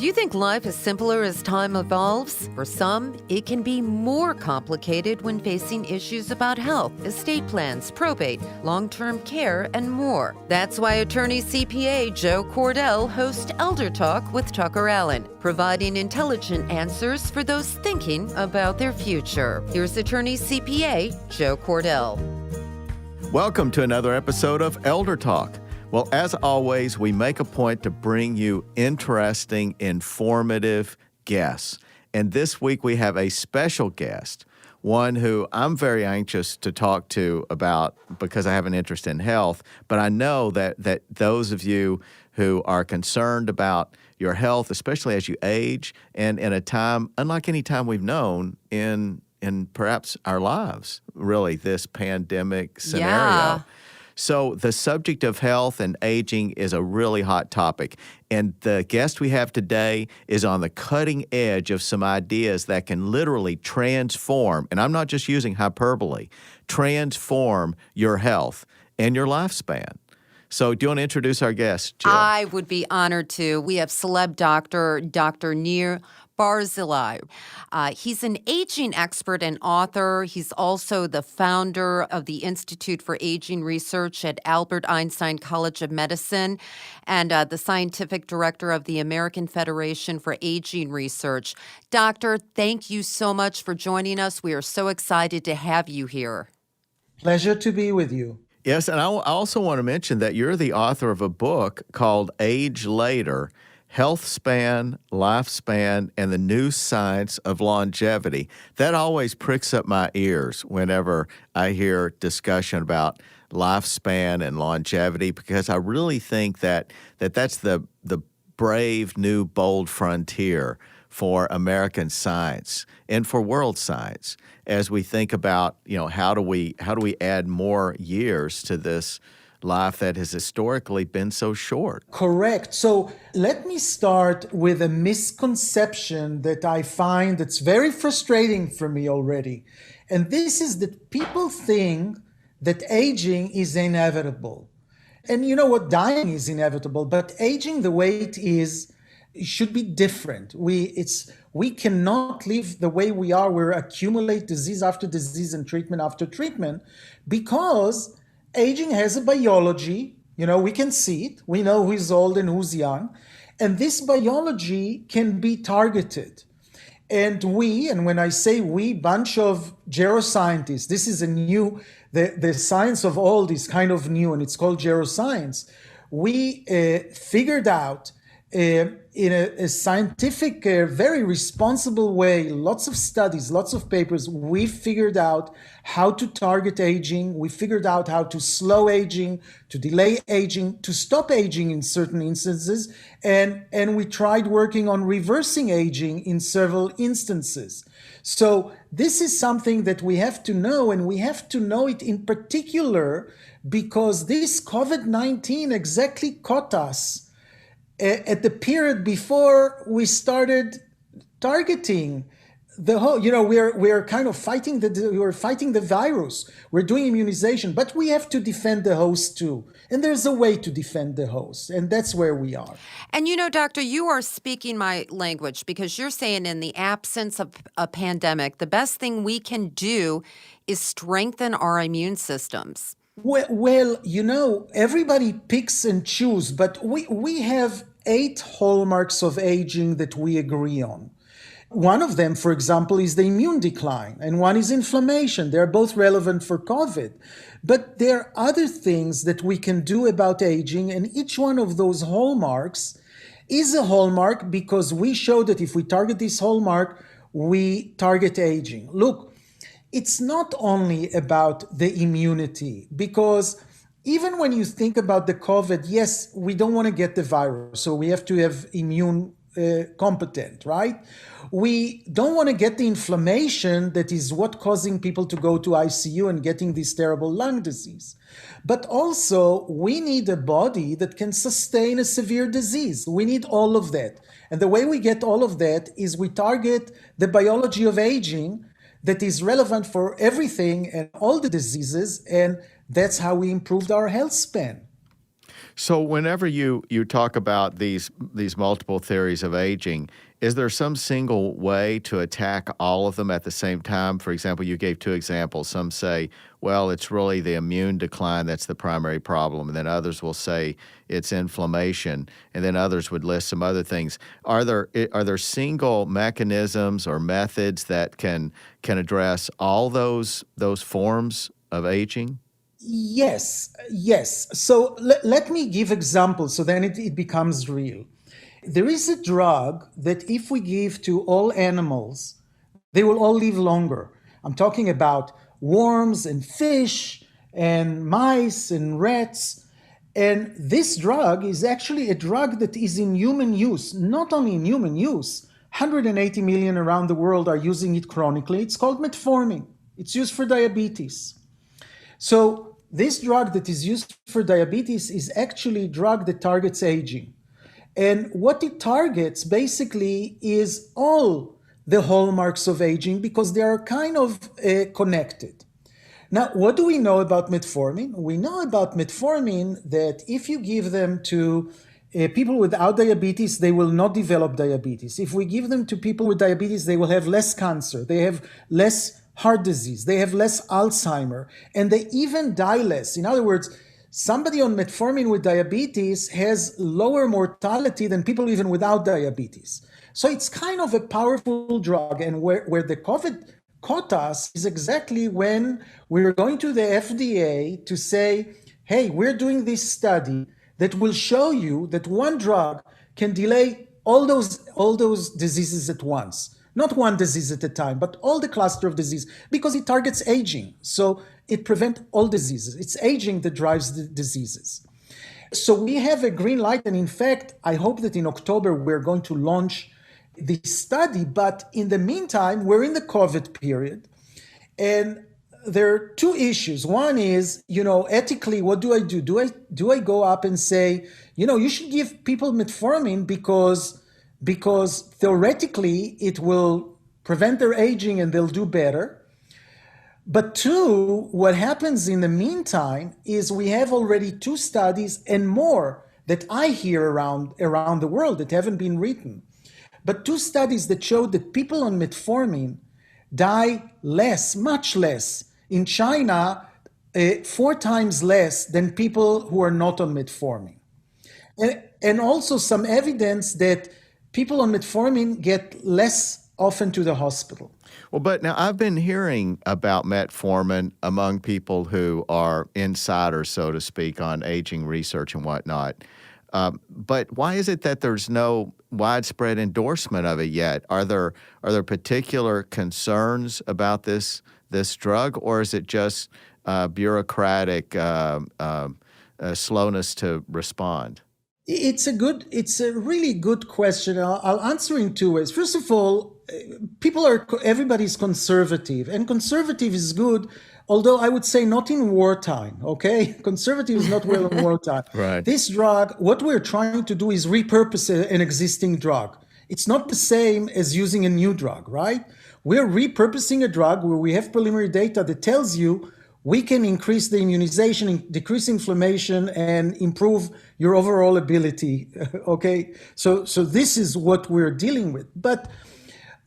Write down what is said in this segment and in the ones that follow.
Do you think life is simpler as time evolves? For some, it can be more complicated when facing issues about health, estate plans, probate, long-term care, and more. That's why Attorney-CPA Joe Cordell hosts ElderTalk with TuckerAllen, providing intelligent answers for those thinking about their future. Here's Attorney-CPA Joe Cordell. Welcome to another episode of ElderTalk. Well, as always, we make a point to bring you interesting, informative guests. And this week we have a special guest, one who I'm very anxious to talk to about because I have an interest in health. But I know that those of you who are concerned about your health, especially as you age, and in a time unlike any time we've known in perhaps our lives, really, this pandemic scenario. Yeah. So the subject of health and aging is a really hot topic. And the guest we have today is on the cutting edge of some ideas that can literally transform, and I'm not just using hyperbole, transform your health and your lifespan. So do you want to introduce our guest, Jill? I would be honored to. We have celeb doctor, Dr. Nir Barzilai. He's an aging expert and author. He's also the founder of the Institute for Aging Research at Albert Einstein College of Medicine and the scientific director of the American Federation for Aging Research. Doctor, thank you so much for joining us. We are so excited to have you here. Pleasure to be with you. Yes, and I also want to mention that you're the author of a book called Age Later, Healthspan, Lifespan, and the New Science of Longevity. That always pricks up my ears whenever I hear discussion about lifespan and longevity, because I really think that's the brave, new, bold frontier for American science and for world science as we think about, how do we add more years to this life that has historically been so short. Correct. So let me start with a misconception that I find that's very frustrating for me already. And this is that people think that aging is inevitable. And you know what? Dying is inevitable, but aging the way it is should be different. We cannot live the way we are. We accumulate disease after disease and treatment after treatment because aging has a biology. We can see it. We know who's old and who's young. And this biology can be targeted. And when I say we, bunch of geroscientists, this is the science of old is kind of new, and it's called geroscience. We figured out in a scientific, very responsible way, lots of studies, lots of papers, we figured out how to target aging. We figured out how to slow aging, to delay aging, to stop aging in certain instances. And we tried working on reversing aging in several instances. So this is something that we have to know, and we have to know it in particular because this COVID-19 exactly caught us at the period before we started targeting the whole, we're kind of fighting the virus. We're doing immunization, but we have to defend the host too. And there's a way to defend the host, and that's where we are. And doctor, you are speaking my language because you're saying in the absence of a pandemic, the best thing we can do is strengthen our immune systems. Well, everybody picks and chooses, but we have 8 hallmarks of aging that we agree on. One of them, for example, is the immune decline, and one is inflammation. They're both relevant for COVID. But there are other things that we can do about aging, and each one of those hallmarks is a hallmark because we show that if we target this hallmark, we target aging. Look, it's not only about the immunity, because even when you think about the COVID, yes, we don't want to get the virus, so we have to have immune competent, right? We don't want to get the inflammation that is what causing people to go to ICU and getting this terrible lung disease. But also, we need a body that can sustain a severe disease. We need all of that. And the way we get all of that is we target the biology of aging that is relevant for everything and all the diseases, and that's how we improved our health span. So whenever you talk about these multiple theories of aging, is there some single way to attack all of them at the same time? For example, you gave two examples. Some say, well, it's really the immune decline that's the primary problem, and then others will say it's inflammation, and then others would list some other things. Are there single mechanisms or methods that can address all those forms of aging? Yes, yes. So let me give examples so then it becomes real. There is a drug that if we give to all animals, they will all live longer. I'm talking about worms and fish and mice and rats. And this drug is actually a drug that is in human use, not only in human use. 180 million around the world are using it chronically. It's called metformin. It's used for diabetes. So this drug that is used for diabetes is actually a drug that targets aging. And what it targets basically is all the hallmarks of aging because they are kind of connected. Now, what do we know about metformin? We know about metformin that if you give them to people without diabetes, they will not develop diabetes. If we give them to people with diabetes, they will have less cancer. They have less heart disease. They have less Alzheimer. And they even die less. In other words, somebody on metformin with diabetes has lower mortality than people even without diabetes. So it's kind of a powerful drug. And where the COVID caught us is exactly when we were going to the FDA to say, hey, we're doing this study that will show you that one drug can delay all those diseases at once. Not one disease at a time, but all the cluster of disease, because it targets aging. So it prevents all diseases. It's aging that drives the diseases. So we have a green light. And in fact, I hope that in October, we're going to launch this study. But in the meantime, we're in the COVID period. And there are two issues. One is, ethically, what do I do? Do I go up and say, you should give people metformin because theoretically it will prevent their aging and they'll do better. But two, what happens in the meantime is we have already two studies and more that I hear around the world that haven't been written. But two studies that showed that people on metformin die less, much less. In China, 4 times less than people who are not on metformin. And also some evidence that people on metformin get less often to the hospital. Well, but now I've been hearing about metformin among people who are insiders, so to speak, on aging research and whatnot. But why is it that there's no widespread endorsement of it yet? Are there particular concerns about this drug, or is it just bureaucratic slowness to respond? It's a really good question. I'll answer in two ways. First of all, everybody's conservative, and conservative is good, although I would say not in wartime, okay? Conservative is not well in wartime. Right. This drug, what we're trying to do is repurpose an existing drug. It's not the same as using a new drug, right? We're repurposing a drug where we have preliminary data that tells you we can increase the immunization, decrease inflammation, and improve your overall ability, okay? So this is what we're dealing with. But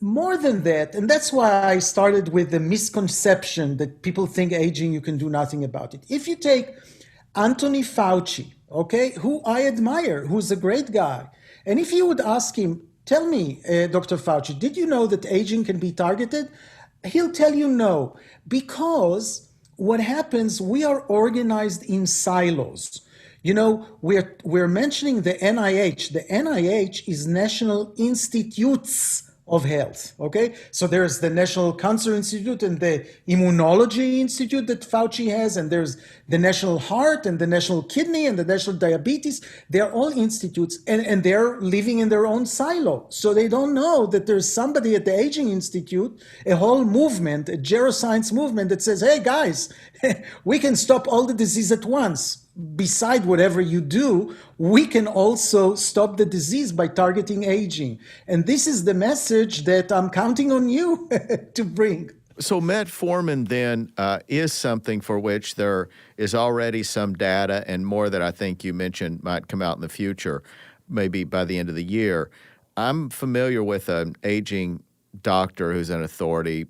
more than that, and that's why I started with the misconception that people think aging, you can do nothing about it. If you take Anthony Fauci, okay, who I admire, who's a great guy, and if you would ask him, tell me, Dr. Fauci, did you know that aging can be targeted? He'll tell you no, because what happens, we are organized in silos. We're mentioning the NIH. The NIH is National Institutes of Health, okay? So there's the National Cancer Institute and the Immunology Institute that Fauci has, and there's the National Heart and the National Kidney and the National Diabetes. They're all institutes, and they're living in their own silo. So they don't know that there's somebody at the Aging Institute, a whole movement, a geroscience movement that says, hey guys, we can stop all the disease at once. Beside whatever you do, we can also stop the disease by targeting aging. And this is the message that I'm counting on you to bring. So metformin then is something for which there is already some data and more that I think you mentioned might come out in the future, maybe by the end of the year. I'm familiar with an aging doctor who's an authority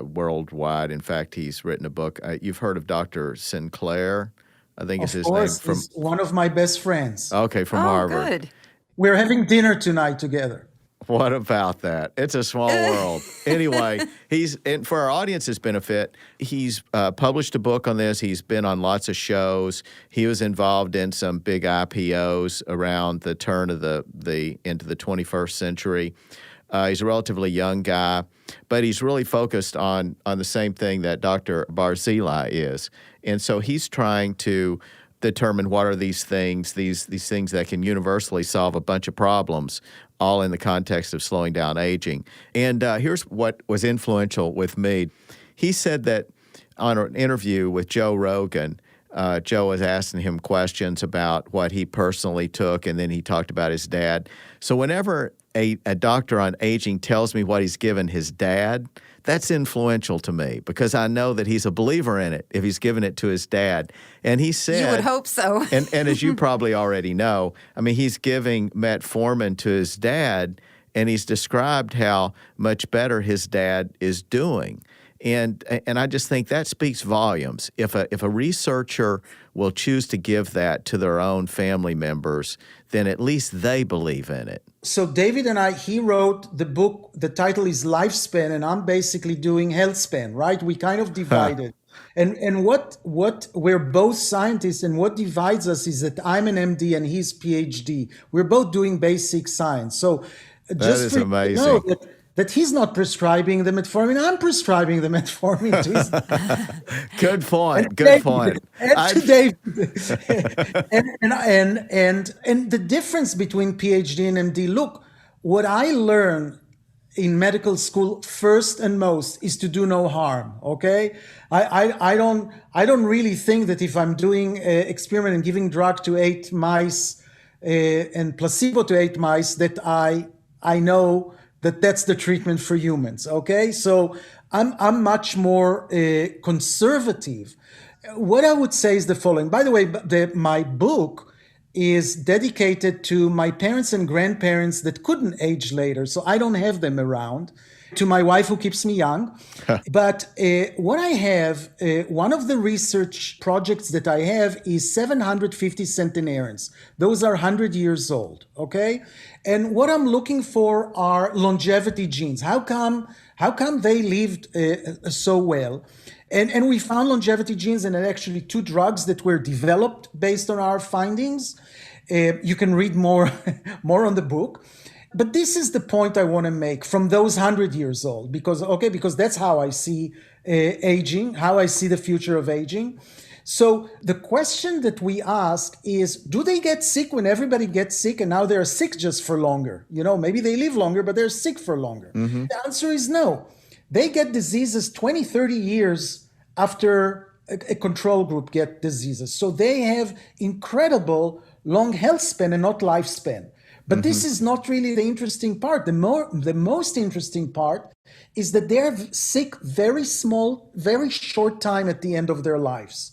worldwide. In fact, he's written a book. You've heard of Dr. Sinclair, I think is Of his name. course, he's one of my best friends. Okay, from Oh, Harvard. good. We're having dinner tonight together. What about that? It's a small world. Anyway, and for our audience's benefit, he's published a book on this. He's been on lots of shows. He was involved in some big IPOs around the turn of the into the 21st century. He's a relatively young guy, but he's really focused on the same thing that Dr. Barzilai is. And so he's trying to determine what are these things that can universally solve a bunch of problems, all in the context of slowing down aging. And here's what was influential with me. He said that on an interview with Joe Rogan, Joe was asking him questions about what he personally took, and then he talked about his dad. So whenever a doctor on aging tells me what he's given his dad, that's influential to me because I know that he's a believer in it if he's given it to his dad. And he said— You would hope so. and as you probably already know, I mean, he's giving metformin to his dad, and he's described how much better his dad is doing. And I just think that speaks volumes. If a researcher will choose to give that to their own family members, then at least they believe in it. So David and he wrote the book, the title is Lifespan, and I'm basically doing Healthspan, right? We kind of divided. And what we're both scientists, and what divides us is that I'm an MD and he's PhD. We're both doing basic science. So just is for amazing. You to know that he's not prescribing the metformin, I'm prescribing the metformin to his. Good point. And the difference between PhD and MD, look, what I learned in medical school first and most is to do no harm. Okay, I don't really think that if I'm doing an experiment and giving drug to 8 mice and placebo to 8 mice, that I know that that's the treatment for humans. Okay, so I'm much more conservative. What I would say is the following. By the way, my book is dedicated to my parents and grandparents that couldn't age later, so I don't have them around. To my wife who keeps me young. But what I have, one of the research projects that I have is 750 centenarians. Those are 100 years old, okay? And what I'm looking for are longevity genes. How come they lived so well? And we found longevity genes in actually 2 drugs that were developed based on our findings. You can read more on the book. But this is the point I want to make from those 100 years old, because that's how I see aging, how I see the future of aging. So the question that we ask is, do they get sick when everybody gets sick and now they're sick just for longer? You know, maybe they live longer, but they're sick for longer. Mm-hmm. The answer is no. They get diseases 20, 30 years after a control group get diseases. So they have incredible long health span and not lifespan. But this is not really the interesting part. The most interesting part is that they're sick very small, very short time at the end of their lives.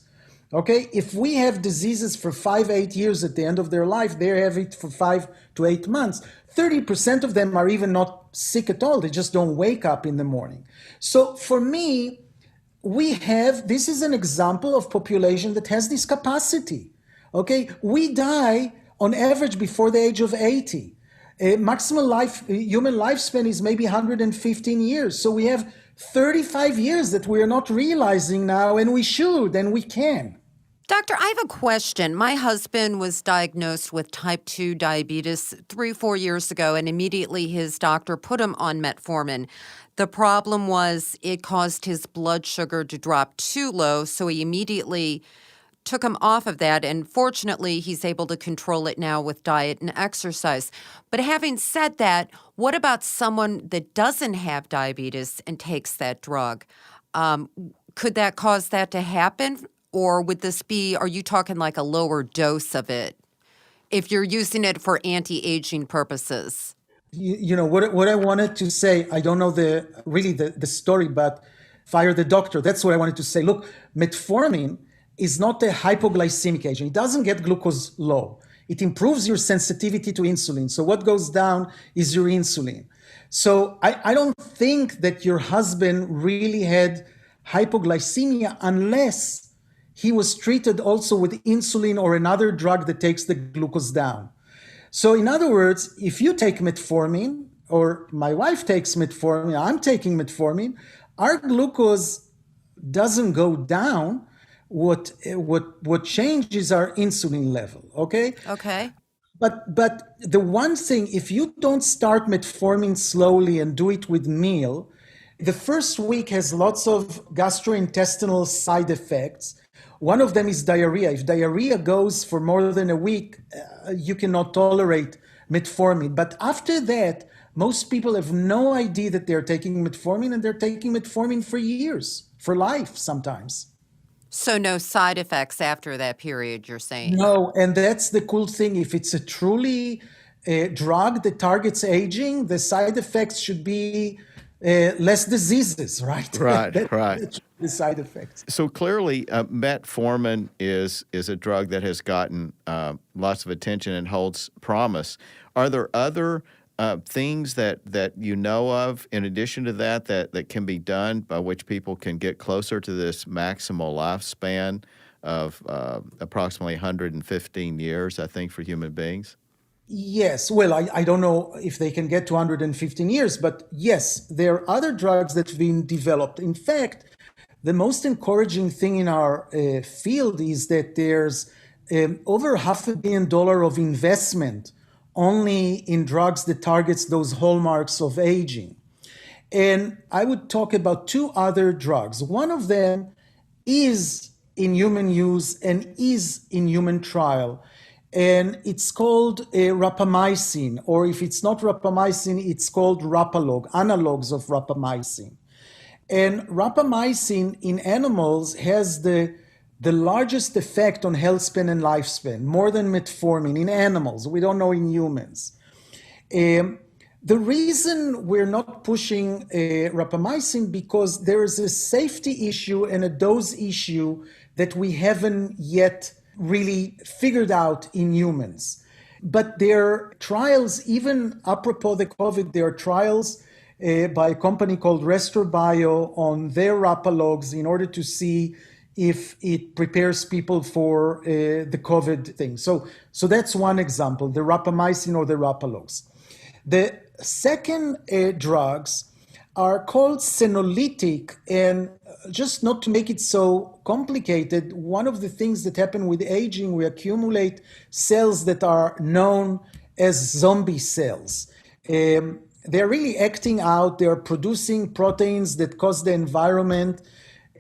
Okay, if we have diseases for 5-8 years at the end of their life, they have it for 5 to 8 months. 30% of them are even not sick at all. They just don't wake up in the morning. So for me, this is an example of population that has this capacity. Okay, we die on average before the age of 80. Maximal human lifespan is maybe 115 years. So we have 35 years that we are not realizing now, and we should, and we can. Doctor, I have a question. My husband was diagnosed with type 2 diabetes 3-4 years ago, and immediately his doctor put him on metformin. The problem was it caused his blood sugar to drop too low, so he immediately took him off of that, and fortunately, he's able to control it now with diet and exercise. But having said that, what about someone that doesn't have diabetes and takes that drug? Could that cause that to happen? Or would this be, are you talking like a lower dose of it if you're using it for anti-aging purposes? You know, what I wanted to say, I don't know the story, but fire the doctor. That's what I wanted to say. Look, metformin is not a hypoglycemic agent. It doesn't get glucose low. It improves your sensitivity to insulin. So what goes down is your insulin. So I don't think that your husband really had hypoglycemia unless he was treated also with insulin or another drug that takes the glucose down. So in other words, if you take metformin, or my wife takes metformin, I'm taking metformin, our glucose doesn't go down. What changes our insulin level, okay? Okay. But the one thing, if you don't start metformin slowly and do it with meal, the first week has lots of gastrointestinal side effects. One of them is diarrhea. If diarrhea goes for more than a week, you cannot tolerate metformin. But after that, most people have no idea that they're taking metformin, and they're taking metformin for years, for life sometimes. So no side effects after that period, you're saying? No, and that's the cool thing. If it's a truly drug that targets aging, the side effects should be less diseases, right? Right, right. That's the side effects. So clearly, metformin is a drug that has gotten lots of attention and holds promise. Are there other things that you know of in addition to that can be done by which people can get closer to this maximal lifespan of approximately 115 years, I think, for human beings? Yes. Well, I don't know if they can get to 115 years, but yes, there are other drugs that have been developed. In fact, the most encouraging thing in our field is that there's over $500 million of investment only in drugs that targets those hallmarks of aging. And I would talk about two other drugs. One of them is in human use and is in human trial. And it's called rapamycin, or if it's not rapamycin, it's called Rapalog, analogs of rapamycin. And rapamycin in animals has the largest effect on health span and lifespan, more than metformin in animals. We don't know in humans. The reason we're not pushing rapamycin because there is a safety issue and a dose issue that we haven't yet really figured out in humans. But there are trials, even apropos the COVID, there are trials by a company called Restor Bio on their rapalogs in order to see if it prepares people for the COVID thing. So that's one example, the rapamycin or the rapalogs. The second drugs are called senolytic, and just not to make it so complicated, one of the things that happen with aging, we accumulate cells that are known as zombie cells. They're really acting out, they're producing proteins that cause the environment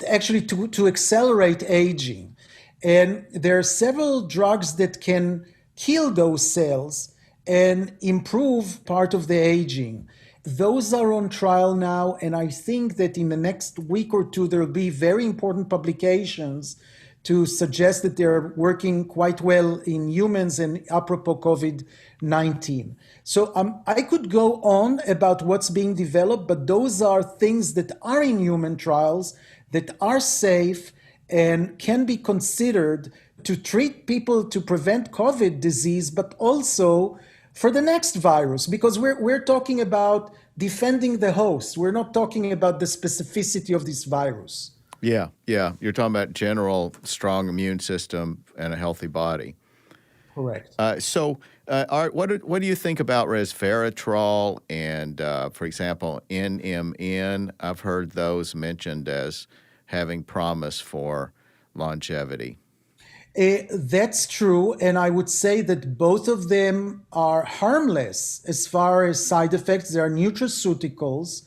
actually to accelerate aging. And there are several drugs that can kill those cells and improve part of the aging. Those are on trial now, and I think that in the next week or two, there will be very important publications to suggest that they're working quite well in humans and apropos COVID-19. So I could go on about what's being developed, but those are things that are in human trials that are safe and can be considered to treat people to prevent COVID disease, but also for the next virus, because we're talking about defending the host. We're not talking about the specificity of this virus. Yeah. You're talking about general strong immune system and a healthy body. Correct. What do you think about resveratrol and, for example, NMN? I've heard those mentioned as having promise for longevity. That's true, and I would say that both of them are harmless as far as side effects. They are nutraceuticals.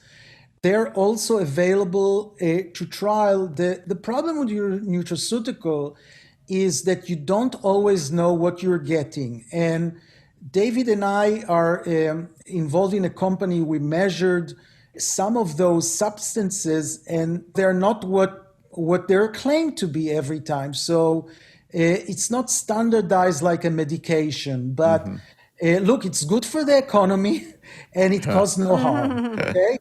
They're also available to trial. The problem with your nutraceutical is that you don't always know what you're getting. And David and I are involved in a company. We measured some of those substances, and they're not what they're claimed to be every time. So it's not standardized like a medication, but look, it's good for the economy and it causes no harm. Okay.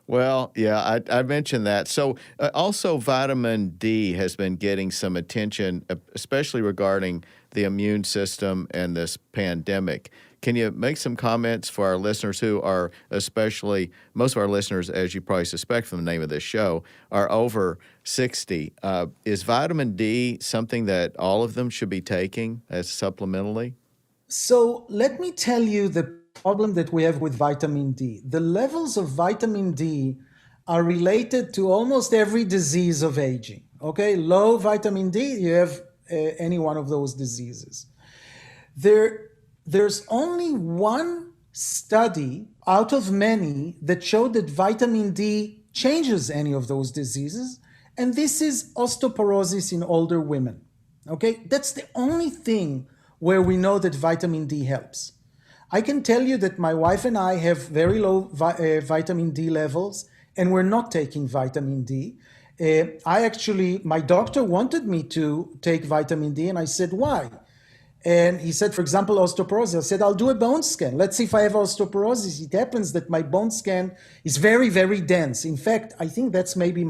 Well, yeah, I mentioned that. So also vitamin D has been getting some attention, especially regarding the immune system and this pandemic. Can you make some comments for our listeners who are especially, most of our listeners, as you probably suspect from the name of this show, are over 60. Is vitamin D something that all of them should be taking as supplementally? So let me tell you the problem that we have with vitamin D. The levels of vitamin D are related to almost every disease of aging. Okay, low vitamin D, you have any one of those diseases. There's only one study out of many that showed that vitamin D changes any of those diseases, and this is osteoporosis in older women. Okay, that's the only thing where we know that vitamin D helps. I can tell you that my wife and I have very low vitamin D levels, and we're not taking vitamin D. My doctor wanted me to take vitamin D, and I said, why? And he said, for example, osteoporosis. I said, I'll do a bone scan. Let's see if I have osteoporosis. It happens that my bone scan is very, very dense. In fact, I think that's maybe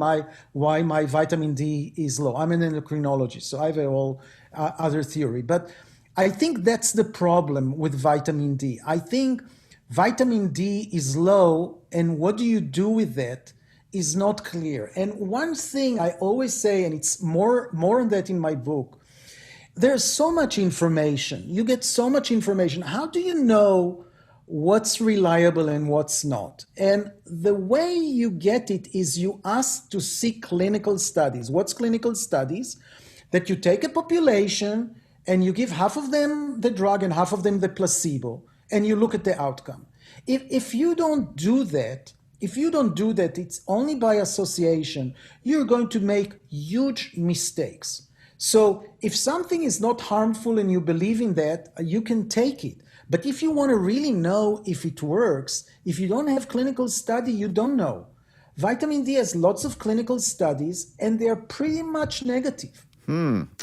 why my vitamin D is low. I'm an endocrinologist, so I have a whole other theory. But I think that's the problem with vitamin D. I think vitamin D is low, and what do you do with that is not clear. And one thing I always say, and it's more on that in my book, there's so much information. You get so much information. How do you know what's reliable and what's not? And the way you get it is you ask to see clinical studies. What's clinical studies? That you take a population and you give half of them the drug and half of them the placebo, and you look at the outcome. If you don't do that, it's only by association, you're going to make huge mistakes. So if something is not harmful and you believe in that, you can take it. But if you want to really know if it works, if you don't have clinical study, you don't know. Vitamin D has lots of clinical studies, and they're pretty much negative.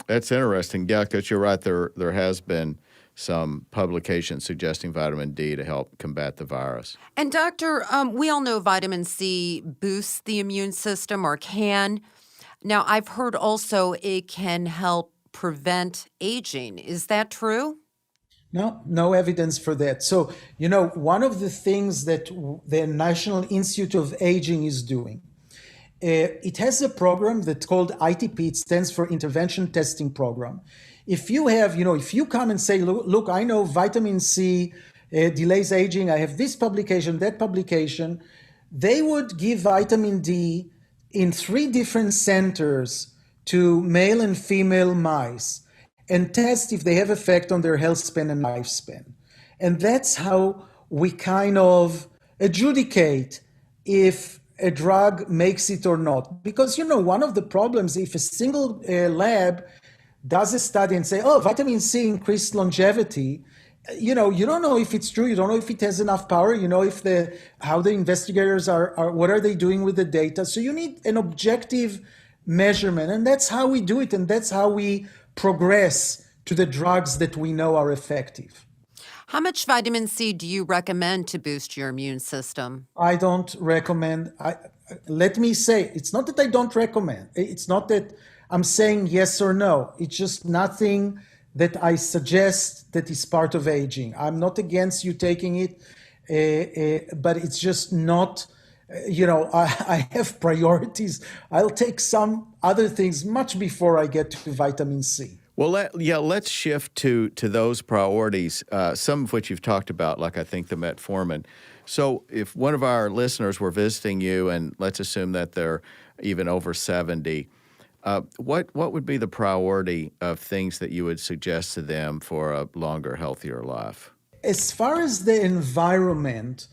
That's interesting. Yeah, because you're right. There has been some publications suggesting vitamin D to help combat the virus. And doctor, we all know vitamin C boosts the immune system, or can. Now, I've heard also it can help prevent aging. Is that true? No evidence for that. So, one of the things that the National Institute of Aging is doing, it has a program that's called ITP. It stands for Intervention Testing Program. If you have, if you come and say, look, I know vitamin C delays aging, I have this publication, that publication, they would give vitamin D in 3 different centers to male and female mice and test if they have effect on their health span and lifespan. And that's how we kind of adjudicate if a drug makes it or not. Because, one of the problems, if a single lab does a study and say, oh, vitamin C increased longevity, you don't know if it's true. You don't know if it has enough power. How the investigators are, what are they doing with the data? So you need an objective measurement, and that's how we do it, and that's how we progress to the drugs that we know are effective. How much vitamin C do you recommend to boost your immune system? I don't recommend. Let me say, it's not that I don't recommend. It's not that I'm saying yes or no. It's just nothing that I suggest that is part of aging. I'm not against you taking it, but it's just not, I have priorities. I'll take some other things much before I get to vitamin C. Well, let's shift to those priorities, some of which you've talked about, like I think the metformin. So if one of our listeners were visiting you, and let's assume that they're even over 70, what would be the priority of things that you would suggest to them for a longer, healthier life? As far as the environment,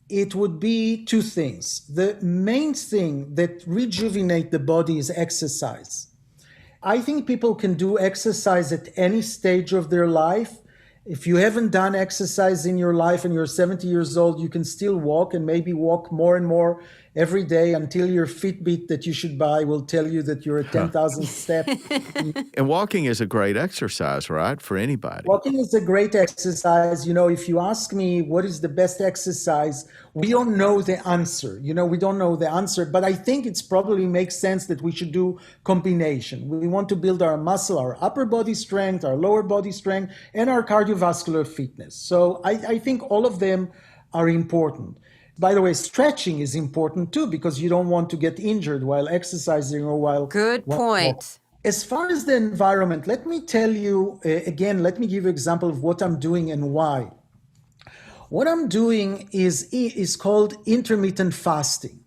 it would be 2 things. The main thing that rejuvenate the body is exercise. I think people can do exercise at any stage of their life. If you haven't done exercise in your life and you're 70 years old, you can still walk, and maybe walk more and more every day until your Fitbit that you should buy will tell you that you're at 10,000 steps. And walking is a great exercise, right, for anybody? Walking is a great exercise. If you ask me what is the best exercise, we don't know the answer. We don't know the answer, but I think it's probably makes sense that we should do combination. We want to build our muscle, our upper body strength, our lower body strength, and our cardiovascular fitness. So I think all of them are important. By the way, stretching is important too, because you don't want to get injured while exercising or while... Good point. As far as the environment, let me tell you, again, let me give you an example of what I'm doing and why. What I'm doing is called intermittent fasting,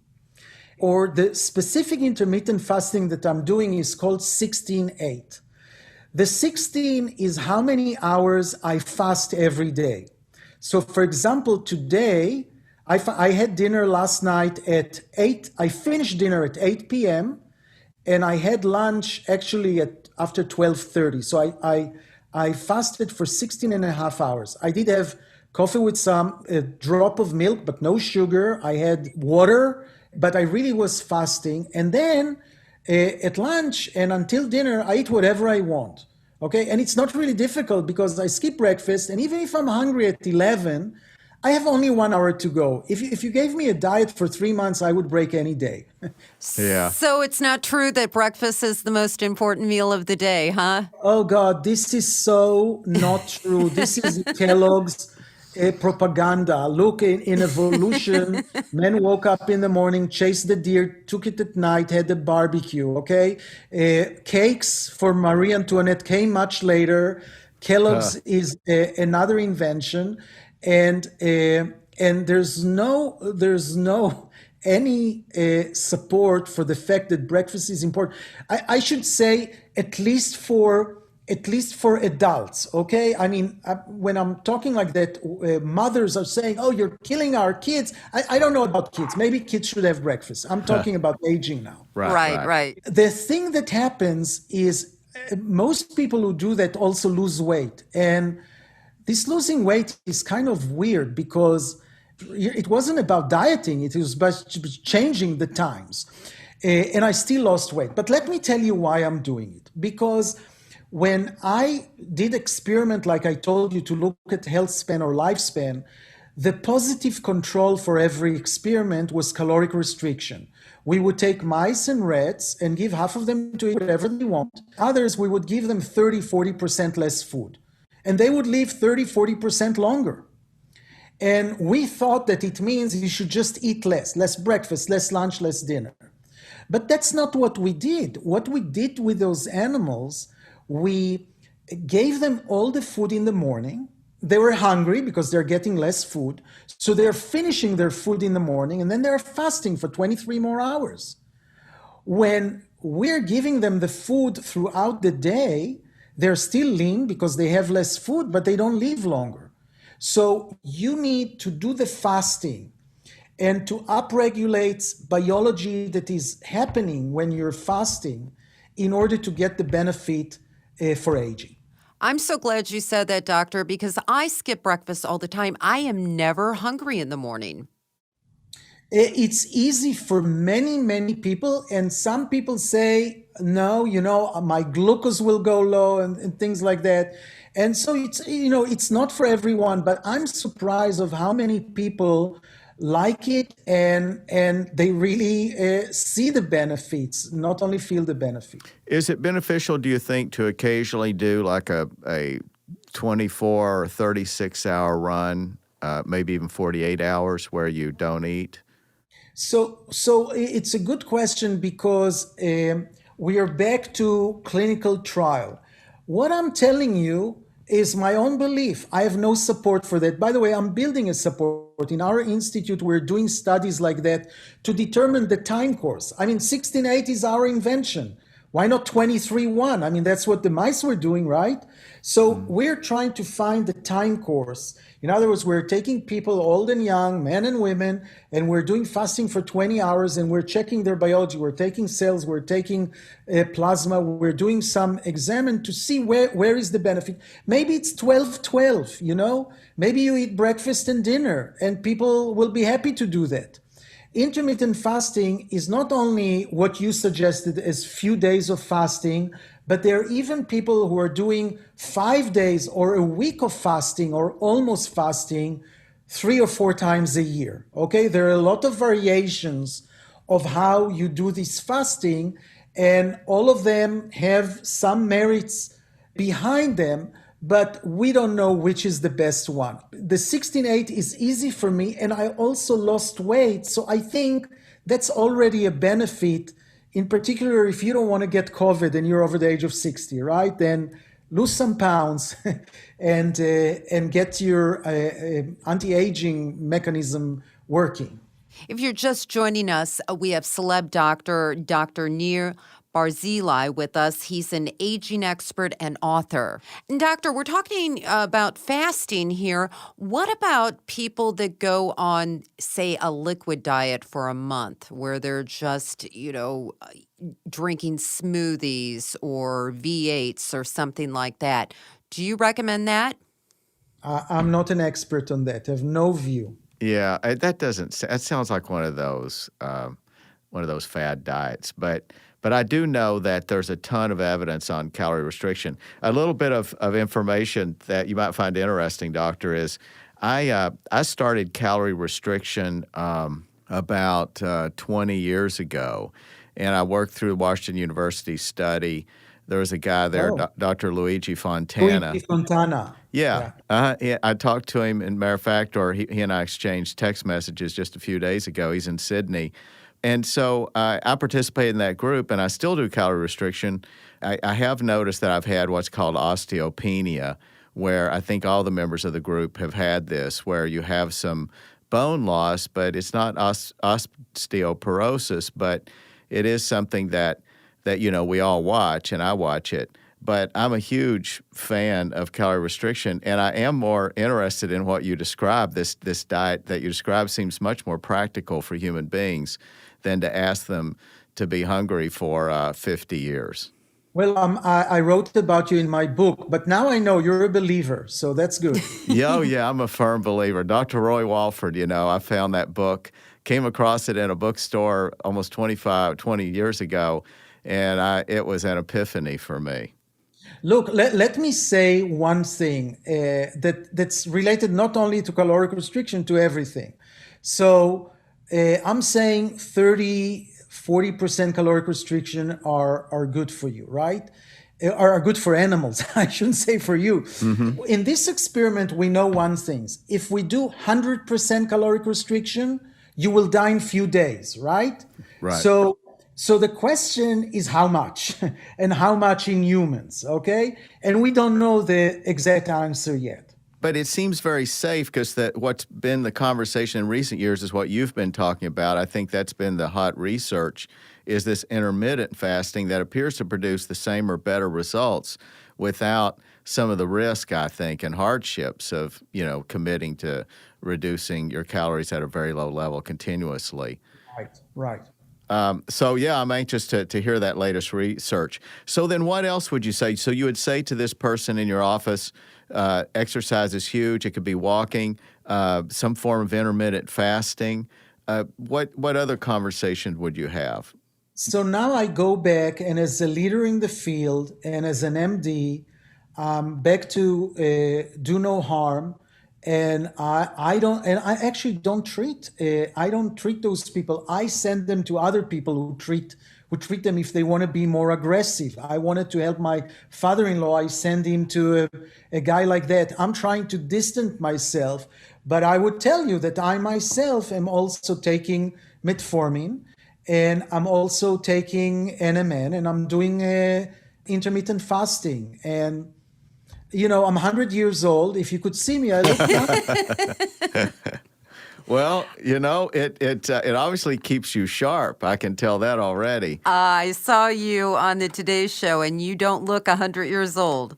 or the specific intermittent fasting that I'm doing is called 16-8. The 16 is how many hours I fast every day. So for example, today, I had dinner last night at 8. I finished dinner at 8 p.m. and I had lunch actually after 12:30. So I fasted for 16 and a half hours. I did have coffee with a drop of milk, but no sugar. I had water, but I really was fasting. And then at lunch and until dinner, I eat whatever I want. Okay, and it's not really difficult because I skip breakfast. And even if I'm hungry at 11, I have only 1 hour to go. If you gave me a diet for 3 months, I would break any day. Yeah. So it's not true that breakfast is the most important meal of the day, huh? Oh God, this is so not true. This is Kellogg's propaganda. Look, in evolution, men woke up in the morning, chased the deer, took it at night, had a barbecue, okay? Cakes for Marie Antoinette came much later. Kellogg's is another invention. And there's no any support for the fact that breakfast is important. I should say at least for adults. Okay, I mean when I'm talking like that, mothers are saying, "Oh, you're killing our kids." I don't know about kids. Maybe kids should have breakfast. I'm talking about aging now. Right. The thing that happens is most people who do that also lose weight, and this losing weight is kind of weird because it wasn't about dieting. It was about changing the times. And I still lost weight. But let me tell you why I'm doing it. Because when I did experiment, like I told you, to look at health span or lifespan, the positive control for every experiment was caloric restriction. We would take mice and rats and give half of them to eat whatever they want. Others, we would give them 30-40% less food. And they would live 30-40% longer. And we thought that it means you should just eat less breakfast, less lunch, less dinner. But that's not what we did. What we did with those animals, we gave them all the food in the morning. They were hungry because they're getting less food. So they're finishing their food in the morning and then they're fasting for 23 more hours. When we're giving them the food throughout the day, they're still lean because they have less food, but they don't live longer. So you need to do the fasting and to upregulate biology that is happening when you're fasting in order to get the benefit for aging. I'm so glad you said that, doctor, because I skip breakfast all the time. I am never hungry in the morning. It's easy for many, many people. And some people say, no, my glucose will go low and things like that. And so it's not for everyone, but I'm surprised of how many people like it and they really see the benefits, not only feel the benefit. Is it beneficial, do you think, to occasionally do like a 24 or 36 hour run, maybe even 48 hours where you don't eat? So it's a good question because we are back to clinical trial. What I'm telling you is my own belief. I have no support for that. By the way, I'm building a support. In our institute, we're doing studies like that to determine the time course. I mean, 16-8 is our invention. Why not 23-1? I mean, that's what the mice were doing, right? So we're trying to find the time course. In other words, we're taking people old and young, men and women, and we're doing fasting for 20 hours and we're checking their biology. We're taking cells, we're taking plasma, we're doing some examine to see where is the benefit. Maybe it's 12-12, Maybe you eat breakfast and dinner and people will be happy to do that. intermittent fasting is not only what you suggested as few days of fasting, but there are even people who are doing 5 days or a week of fasting or almost fasting 3 or 4 times a year. Okay, there are a lot of variations of how you do this fasting, and all of them have some merits behind them, but we don't know which is the best one. The 16-8 is easy for me, and I also lost weight, so I think that's already a benefit. In particular, if you don't want to get COVID and you're over the age of 60, right? Then lose some pounds and get your anti-aging mechanism working. If you're just joining us, we have celeb doctor, Dr. Nir Barzilai with us. He's an aging expert and author. And doctor, we're talking about fasting here. What about people that go on, say, a liquid diet for a month where they're just, drinking smoothies or V8s or something like that? Do you recommend that? I'm not an expert on that. I have no view. Yeah, that sounds like one of those fad diets. But I do know that there's a ton of evidence on calorie restriction. A little bit of information that you might find interesting, doctor, is I started calorie restriction about 20 years ago, and I worked through Washington University study. There was a guy there, Dr. Luigi Fontana. Luigi Fontana. Yeah. I talked to him, and matter of fact, or he and I exchanged text messages just a few days ago. He's in Sydney. And so I participated in that group, and I still do calorie restriction. I have noticed that I've had what's called osteopenia, where I think all the members of the group have had this, where you have some bone loss, but it's not osteoporosis, but it is something that we all watch, and I watch it. But I'm a huge fan of calorie restriction, and I am more interested in what you described. This diet that you described seems much more practical for human beings than to ask them to be hungry for 50 years. Well, I wrote about you in my book, but now I know you're a believer, so that's good. Yeah, I'm a firm believer. Dr. Roy Walford, I found that book, came across it in a bookstore almost 20 years ago, and it was an epiphany for me. Look, let me say one thing that's related not only to caloric restriction, to everything. So I'm saying 40% caloric restriction are good for you, right? Are good for animals. I shouldn't say for you. Mm-hmm. In this experiment, we know one thing. If we do 100% caloric restriction, you will die in few days, right? Right. So the question is how much and how much in humans, okay? And we don't know the exact answer yet. But it seems very safe because what's been the conversation in recent years is what you've been talking about. I think that's been the hot research, is this intermittent fasting that appears to produce the same or better results without some of the risk, I think, and hardships of, committing to reducing your calories at a very low level continuously. Right. I'm anxious to hear that latest research. So then what else would you say? So you would say to this person in your office, exercise is huge. It could be walking, some form of intermittent fasting. What other conversation would you have? So now I go back, and as a leader in the field and as an MD, back to do no harm. And I actually don't treat. I don't treat those people. I send them to other people who treat them if they want to be more aggressive. I wanted to help my father-in-law. I send him to a guy like that. I'm trying to distance myself, but I would tell you that I myself am also taking metformin, and I'm also taking NMN, and I'm doing intermittent fasting. And I'm 100 years old. If you could see me, I look young. Well, it obviously keeps you sharp. I can tell that already. I saw you on the Today Show, and you don't look 100 years old.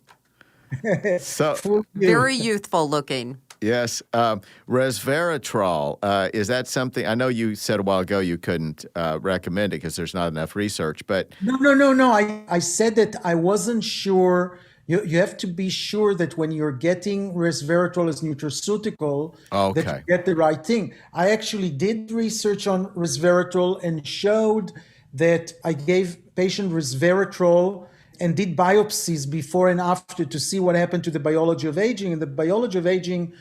So very youthful looking. Yes. Resveratrol, is that something? I know you said a while ago you couldn't recommend it because there's not enough research, but... No. I said that I wasn't sure You have to be sure that when you're getting resveratrol as nutraceutical, that you Okay. get the right thing. I actually did research on resveratrol and showed that I gave patient resveratrol and did biopsies before and after to see what happened to the biology of aging. And the biology of aging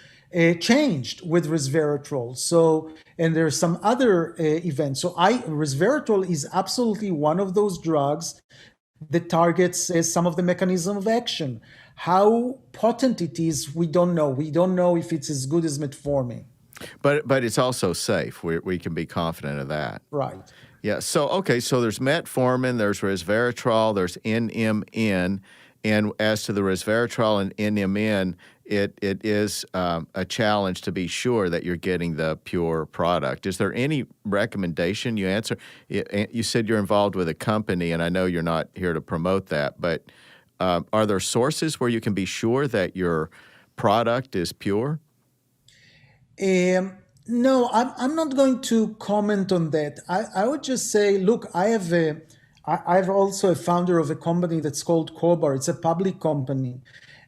changed with resveratrol. So, and there are some other events. So, resveratrol is absolutely one of those drugs that targets some of the mechanism of action. How potent it is, we don't know. We don't know if it's as good as metformin. But it's also safe. We can be confident of that. Right. Yeah. So, okay. So there's metformin, there's resveratrol, there's NMN. And as to the resveratrol and NMN, it is a challenge to be sure that you're getting the pure product. Is there any recommendation you answer? You said you're involved with a company, and I know you're not here to promote that, but are there sources where you can be sure that your product is pure? No, I'm not going to comment on that. I would just say, look, I've also a founder of a company that's called Cobar. It's a public company.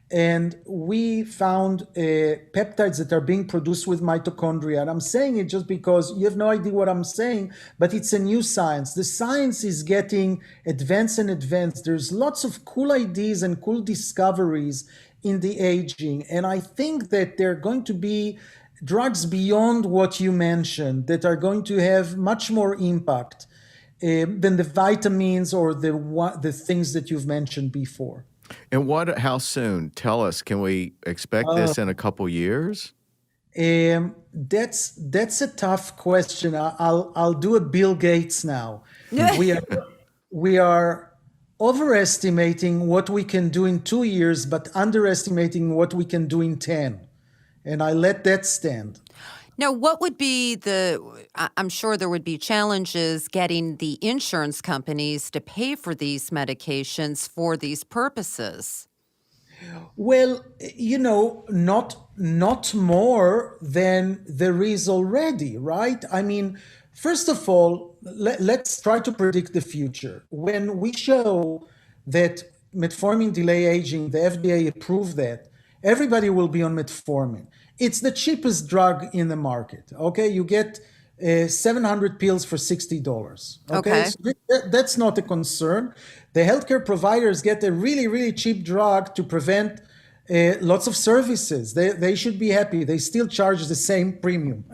And we found peptides that are being produced with mitochondria. And I'm saying it just because you have no idea what I'm saying, but it's a new science. The science is getting advanced and advanced. There's lots of cool ideas and cool discoveries in the aging. And I think that there are going to be drugs beyond what you mentioned that are going to have much more impact than the vitamins or the things that you've mentioned before. And how soon? Tell us, can we expect this in a couple years? That's a tough question. I'll do a Bill Gates now. We are overestimating what we can do in 2 years, but underestimating what we can do in 10. And I let that stand. Now, what would be I'm sure there would be challenges getting the insurance companies to pay for these medications for these purposes. Well, not more than there is already, right? I mean, first of all, let's try to predict the future. When we show that metformin delay aging, the FDA approved that, everybody will be on metformin. It's the cheapest drug in the market. Okay, you get 700 pills for $60. Okay, so that's not a concern. The healthcare providers get a really, really cheap drug to prevent lots of services. They should be happy. They still charge the same premium.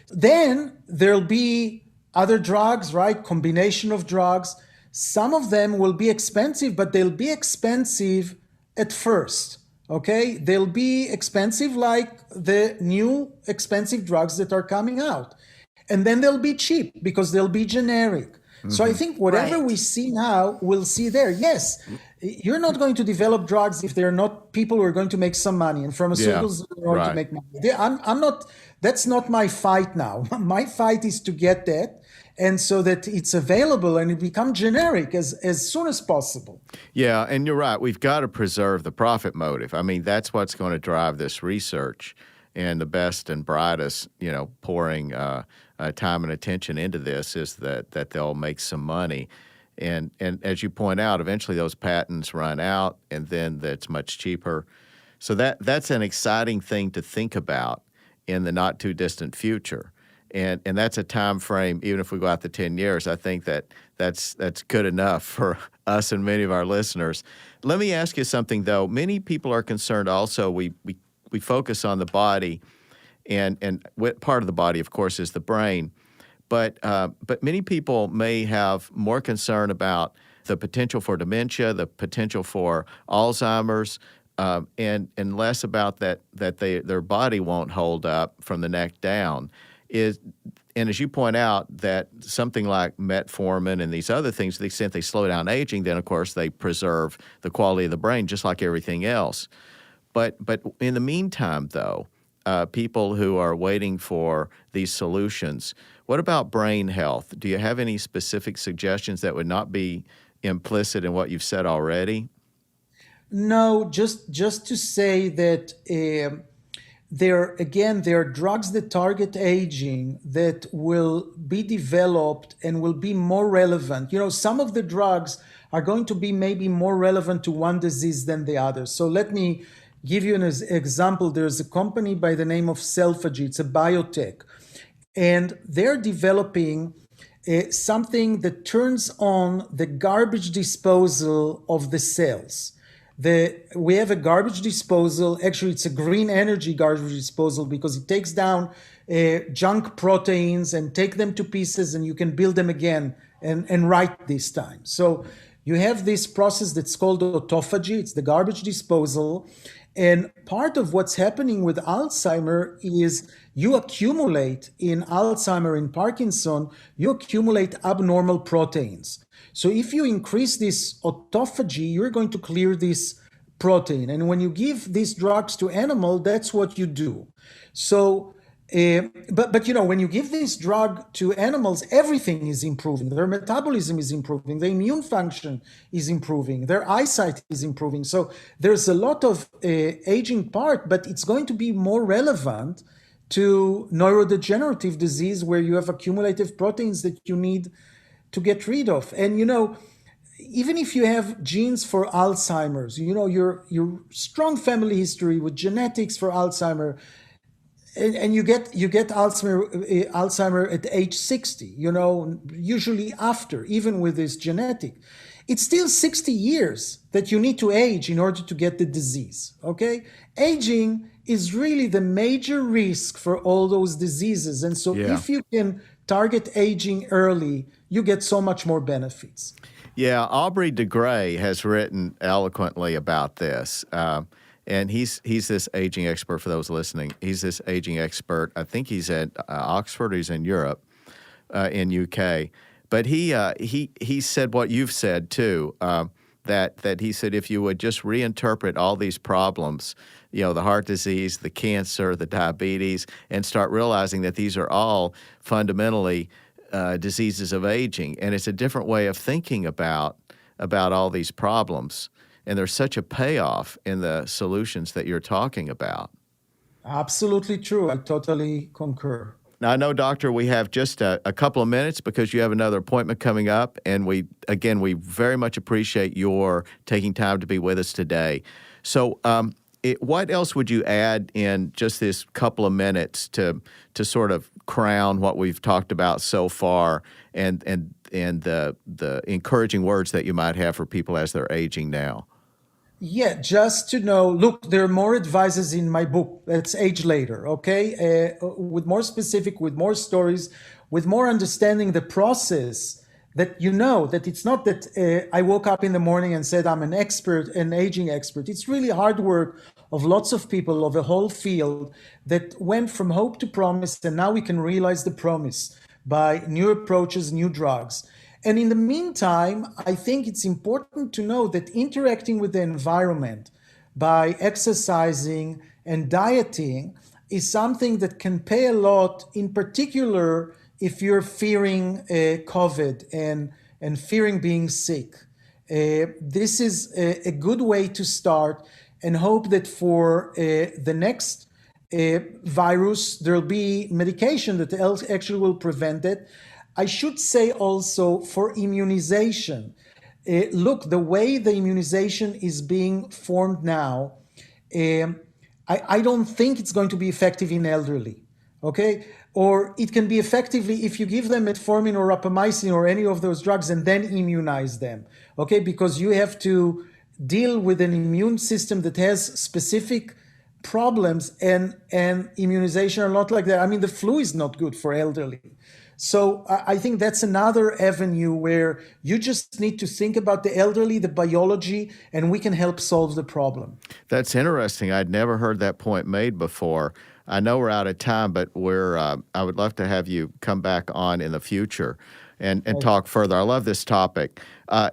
Then there'll be other drugs, right? Combination of drugs. Some of them will be expensive, but they'll be expensive at first. Okay, they'll be expensive like the new expensive drugs that are coming out. And then they'll be cheap because they'll be generic. So I think whatever we see now, we'll see there. Yes, you're not going to develop drugs if they're not people who are going to make some money, and pharmaceuticals are going to make money. I'm not, that's not my fight now. My fight is to get that. And so that it's available and it become generic as soon as possible. Yeah, and you're right. We've got to preserve the profit motive. I mean, that's what's going to drive this research, and the best and brightest, pouring time and attention into this is that they'll make some money. And as you point out, eventually those patents run out, and then that's much cheaper. So that's an exciting thing to think about in the not too distant future. And that's a time frame, even if we go out to 10 years, I think that's good enough for us and many of our listeners. Let me ask you something, though. Many people are concerned also, we focus on the body, and what part of the body, of course, is the brain. But many people may have more concern about the potential for dementia, the potential for Alzheimer's, and less about that their body won't hold up from the neck down. And as you point out, that something like metformin and these other things, to the extent they slow down aging, then of course they preserve the quality of the brain just like everything else. But in the meantime, though, people who are waiting for these solutions, what about brain health? Do you have any specific suggestions that would not be implicit in what you've said already? No, just to say that there are drugs that target aging that will be developed and will be more relevant. Some of the drugs are going to be maybe more relevant to one disease than the other. So let me give you an example. There's a company by the name of Selfage. It's a biotech, and they're developing something that turns on the garbage disposal of the cells. We have a garbage disposal. Actually, it's a green energy garbage disposal because it takes down junk proteins and take them to pieces, and you can build them again and right this time. So you have this process that's called autophagy. It's the garbage disposal. And part of what's happening with Alzheimer is you accumulate in Alzheimer and Parkinson, you accumulate abnormal proteins. So if you increase this autophagy, you're going to clear this protein. And when you give these drugs to animal, that's what you do. So, but you know, when you give this drug to animals, everything is improving. Their metabolism is improving. Their immune function is improving. Their eyesight is improving. So there's a lot of aging part, but it's going to be more relevant to neurodegenerative disease where you have accumulative proteins that you need to get rid of. And you know, even if you have genes for Alzheimer's, you know, your strong family history with genetics for Alzheimer, and you get Alzheimer at age 60, you know, usually after, even with this genetic, it's still 60 years that you need to age in order to get the disease, okay? Aging is really the major risk for all those diseases. And so if you can target aging early, you get so much more benefits. Yeah, Aubrey de Grey has written eloquently about this. And he's this aging expert, for those listening. He's this aging expert. I think he's at Oxford. He's in Europe, in UK. But he said what you've said too. That he said if you would just reinterpret all these problems, you know, the heart disease, the cancer, the diabetes, and start realizing that these are all fundamentally diseases of aging, and it's a different way of thinking about all these problems. And there's such a payoff in the solutions that you're talking about. Absolutely true. I totally concur. Now, I know, Doctor, we have just a couple of minutes because you have another appointment coming up. And we very much appreciate your taking time to be with us today. So what else would you add in just this couple of minutes to sort of crown what we've talked about so far and the encouraging words that you might have for people as they're aging now? Yeah, just to know, look, there are more advices in my book. That's Age Later, okay? With more specific, with more stories, with more understanding the process that you know, that it's not that I woke up in the morning and said I'm an expert, an aging expert. It's really hard work of lots of people, of a whole field that went from hope to promise, and now we can realize the promise by new approaches, new drugs. And in the meantime, I think it's important to know that interacting with the environment by exercising and dieting is something that can pay a lot, in particular if you're fearing COVID and fearing being sick. This is a good way to start, and hope that for the next virus, there'll be medication that actually will prevent it. I should say also for immunization, look, the way the immunization is being formed now, I don't think it's going to be effective in elderly, okay? Or it can be effectively if you give them metformin or rapamycin or any of those drugs and then immunize them, okay? Because you have to deal with an immune system that has specific problems, and immunization are not like that. I mean, the flu is not good for elderly. So I think that's another avenue where you just need to think about the elderly, the biology, and we can help solve the problem. That's interesting. I'd never heard that point made before. I know we're out of time, but I would love to have you come back on in the future and talk further. I love this topic. I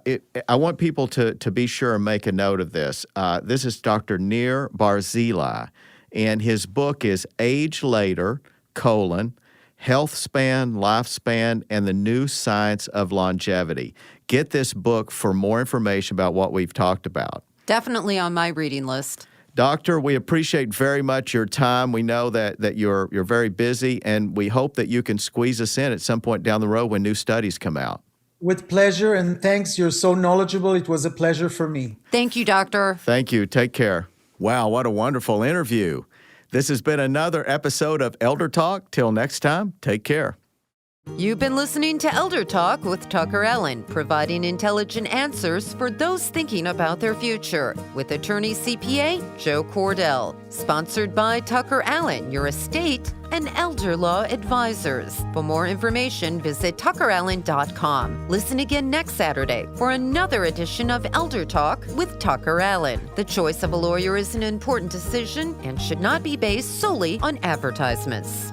want people to be sure and make a note of this. This is Dr. Nir Barzilai, and his book is Age Later, Health Span, Lifespan, and the New Science of Longevity. Get this book for more information about what we've talked about. Definitely on my reading list. Doctor, we appreciate very much your time. We know that you're very busy, and we hope that you can squeeze us in at some point down the road when new studies come out. With pleasure, and thanks. You're so knowledgeable. It was a pleasure for me. Thank you, Doctor. Thank you. Take care. Wow, what a wonderful interview. This has been another episode of Elder Talk. Till next time, take care. You've been listening to Elder Talk with TuckerAllen, providing intelligent answers for those thinking about their future, with Attorney-CPA Joe Cordell. Sponsored by TuckerAllen, your estate and elder law advisors. For more information, visit TuckerAllen.com. Listen again next Saturday for another edition of Elder Talk with TuckerAllen. The choice of a lawyer is an important decision and should not be based solely on advertisements.